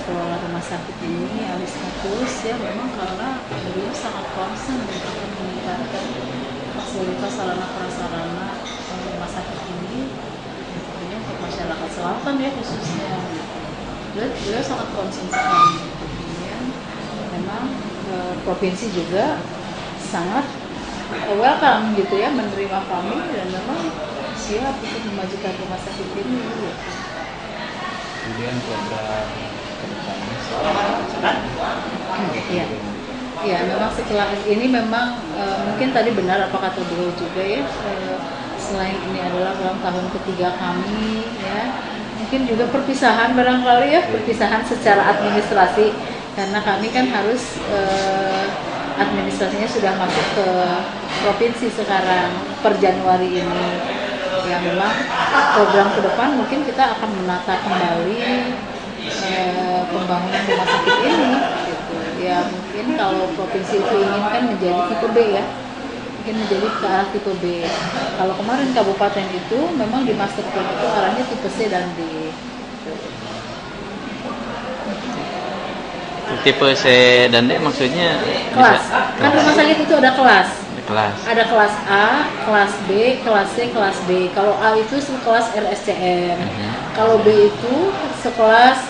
pengelola rumah sakit ini alih status ya, memang karena beliau sangat concern untuk meningkatkan fasilitas sarana prasarana rumah sakit ini tentunya untuk masyarakat selatan ya khususnya gitu. Beliau sangat concern sekali. Kemudian memang provinsi juga sangat welcome gitu ya, menerima kami dan memang siap untuk memajukan rumah sakit ini gitu. Kemudian program kedepannya Ya, memang setelah ini memang mungkin tadi benar apa kata beliau juga ya, selain ini adalah ulang tahun ketiga kami ya, mungkin juga perpisahan barangkali ya, perpisahan secara administrasi karena kami kan harus administrasinya sudah masuk ke provinsi sekarang per Januari ini. Ya memang program ke depan mungkin kita akan menata kembali pembangunan rumah sakit ini gitu. Ya mungkin kalau provinsi itu inginkan menjadi tipe B ya, mungkin menjadi ke arah tipe B. Kalau kemarin kabupaten itu memang di master plan itu arahnya tipe C dan D gitu. Tipe C dan D maksudnya Kelas, kan rumah sakit itu ada kelas. Ada kelas A, kelas B, kelas C, kelas D. Kalau A itu sekelas RSCM. Kalau B itu sekelas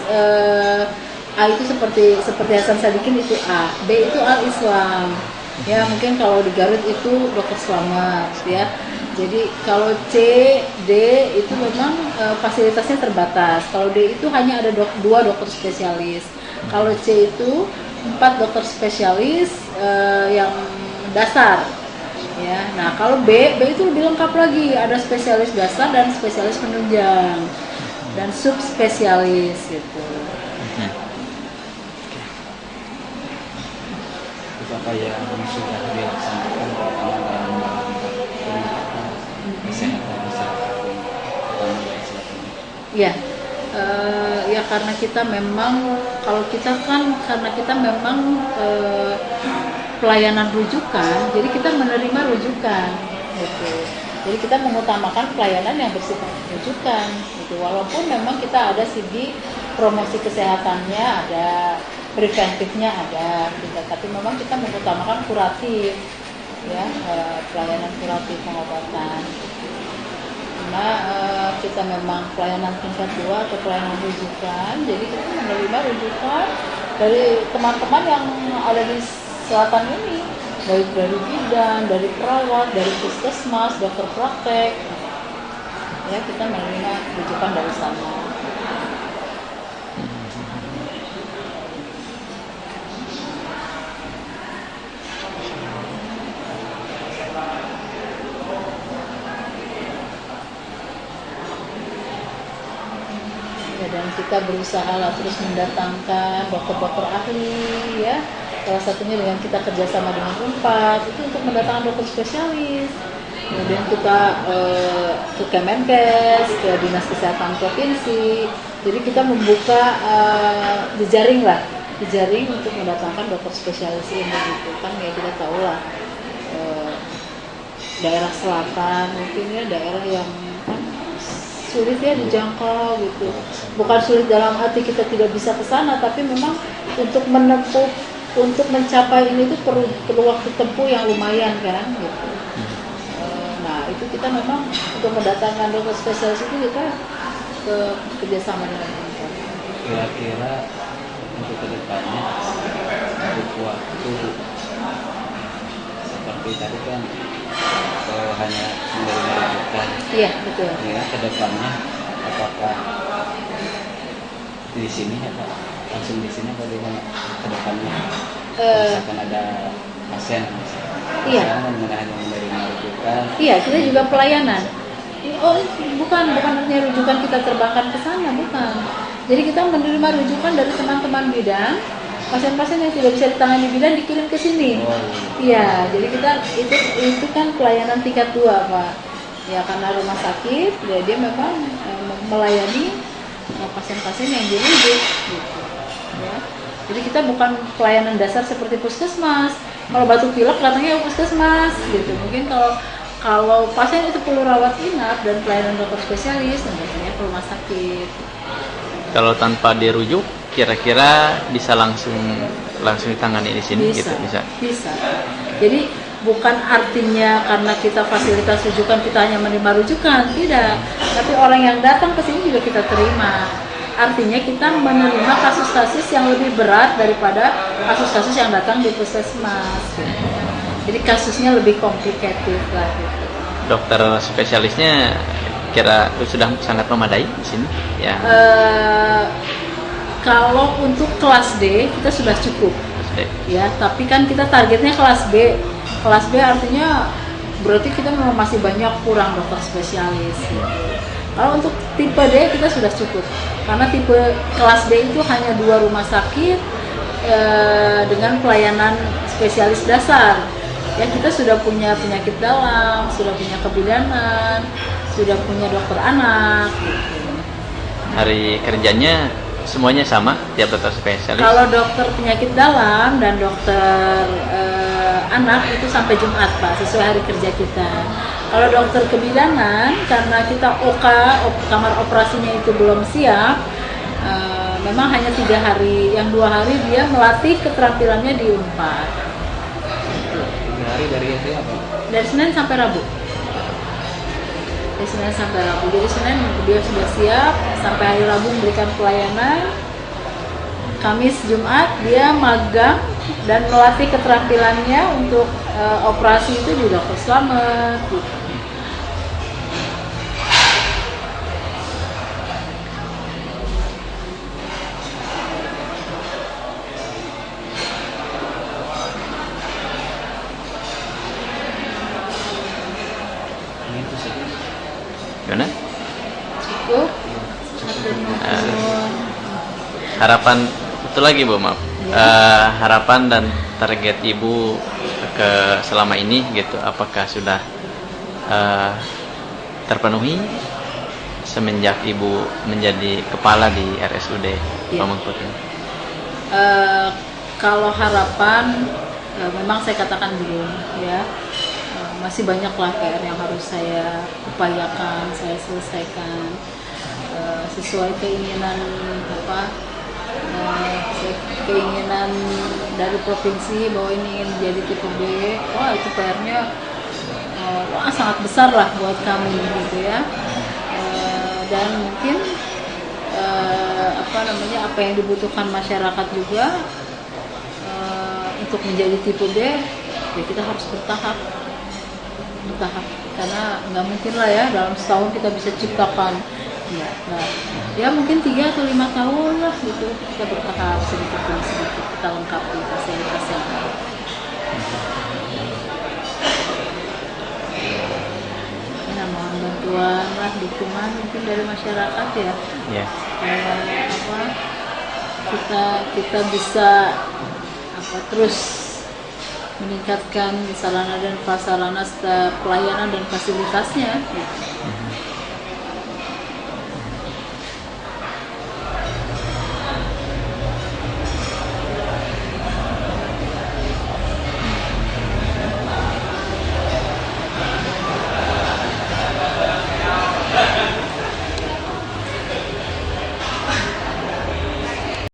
A itu seperti Hasan Sadikin itu A. B itu Al Islam. Ya mungkin kalau di Garut itu Dokter Slamet ya. Jadi kalau C, D itu memang fasilitasnya terbatas. Kalau D itu hanya ada 2 dokter spesialis. Kalau C itu 4 dokter spesialis yang dasar. Ya, nah kalau B itu lebih lengkap lagi, ada spesialis dasar dan spesialis penunjang dan subspesialis gitu. Apa yang sudah dilaksanakan dalam peningkatan kesehatan masyarakat Ya, ya karena kita memang karena kita memang pelayanan rujukan, jadi kita menerima rujukan gitu. Jadi kita mengutamakan pelayanan yang bersifat rujukan gitu. Walaupun memang kita ada segi promosi kesehatannya, ada preventifnya ada gitu. Tapi memang kita mengutamakan kuratif ya, pelayanan kuratif pengobatan. Karena kita memang pelayanan tingkat 2 atau pelayanan rujukan, jadi kita menerima rujukan dari teman-teman yang ada di selatan ini, baik dari bidan, dari perawat, dari puskesmas, dokter praktek, ya kita menerima rujukan dari sana. Ya, dan kita berusaha lah terus mendatangkan dokter-dokter ahli ya. Salah satunya dengan kita kerjasama dengan Unpad itu untuk mendatangkan dokter spesialis. Kemudian kita ke Kemenkes, ke Dinas Kesehatan Provinsi. Jadi kita membuka jejaring untuk mendatangkan dokter spesialis ini gitu kan ya. Kita tahu lah daerah selatan mungkin ya daerah yang kan sulit ya dijangkau gitu. Bukan sulit dalam arti kita tidak bisa ke sana, tapi memang untuk mencapai ini tuh perlu waktu tempuh yang lumayan kan gitu. Nah itu kita memang untuk mendatangkan dokter spesialis itu kita kerjasama dengan mereka. Kira-kira untuk kedepannya butuh waktu seperti tadi kan hanya menerima rujukan. Iya betul. Ya kedepannya apakah di sini apa langsung di sini bagaimana kedepannya? Misalkan ada pasien, Iya. hanya menerima rujukan. Iya, kita juga pelayanan. Oh, bukan artinya rujukan kita terbangkan ke sana, bukan. Jadi kita menerima rujukan dari teman-teman bidan, pasien-pasien yang tidak bisa ditangani bidan dikirim ke sini. Iya, jadi kita itu kan pelayanan tingkat 2, Pak. Ya karena rumah sakit, ya dia memang melayani pasien-pasien yang dirujuk gitu. Ya. Jadi kita bukan pelayanan dasar seperti puskesmas. Kalau batuk pilek datangnya ke puskesmas gitu. Mungkin kalau pasien itu perlu rawat inap dan pelayanan dokter spesialis, biasanya ke rumah sakit. Kalau tanpa dirujuk kira-kira bisa langsung ditangani di sini Bisa, gitu, bisa. bisa. Jadi bukan artinya karena kita fasilitas rujukan kita hanya menerima rujukan, tidak. Tapi orang yang datang ke sini juga kita terima. Artinya kita menerima kasus-kasus yang lebih berat daripada kasus-kasus yang datang di puskesmas. Gitu. Jadi kasusnya lebih komplikatif lah. Gitu. Dokter spesialisnya kira sudah sangat memadai di sini ya. Kalau untuk kelas D kita sudah cukup. Ya, tapi kan kita targetnya kelas B. Kelas B artinya berarti kita memang masih banyak kurang dokter spesialis. Kalau untuk tipe D kita sudah cukup, karena tipe kelas D itu hanya 2 rumah sakit dengan pelayanan spesialis dasar. Ya, kita sudah punya penyakit dalam, sudah punya kebidanan, sudah punya dokter anak. Gitu. Hari kerjanya semuanya sama tiap dokter spesialis? Kalau dokter penyakit dalam dan dokter anak itu sampai Jumat Pak, sesuai hari kerja kita. Kalau dokter kebidanan, karena kita kamar operasinya itu belum siap, memang hanya 3 hari, yang 2 hari dia melatih keterampilannya di Unpad. 3 hari dari itu apa? Dari Senin sampai Rabu. Dari Senin sampai Rabu. Jadi Senin dia sudah siap, sampai hari Rabu memberikan pelayanan. Kamis, Jumat dia magang dan melatih keterampilannya untuk operasi itu juga selamat. Gitu. Gimana? Cukup. Harapan itu lagi Bu, maaf. Harapan dan target Ibu ke selama ini gitu, apakah sudah terpenuhi semenjak Ibu menjadi kepala di RSUD Pamengpur ini? Kalau harapan memang saya katakan belum ya. Masih banyaklah PR yang harus saya upayakan, saya selesaikan sesuai keinginan keinginan dari provinsi bahwa ini ingin menjadi tipe B. Wah, itu PR-nya sangat besar lah buat kami gitu ya. Dan mungkin apa yang dibutuhkan masyarakat juga untuk menjadi tipe B, ya kita harus bertahap, karena nggak mungkin lah ya dalam setahun kita bisa ciptakan ya mungkin 3 atau 5 tahun lah gitu, kita bertahap sedikit demi sedikit kita lengkapi fasilitas yang ada. Ya, mohon bantuan lah, dukungan mungkin dari masyarakat ya. Kita bisa terus meningkatkan sarana dan prasarana serta pelayanan dan fasilitasnya gitu.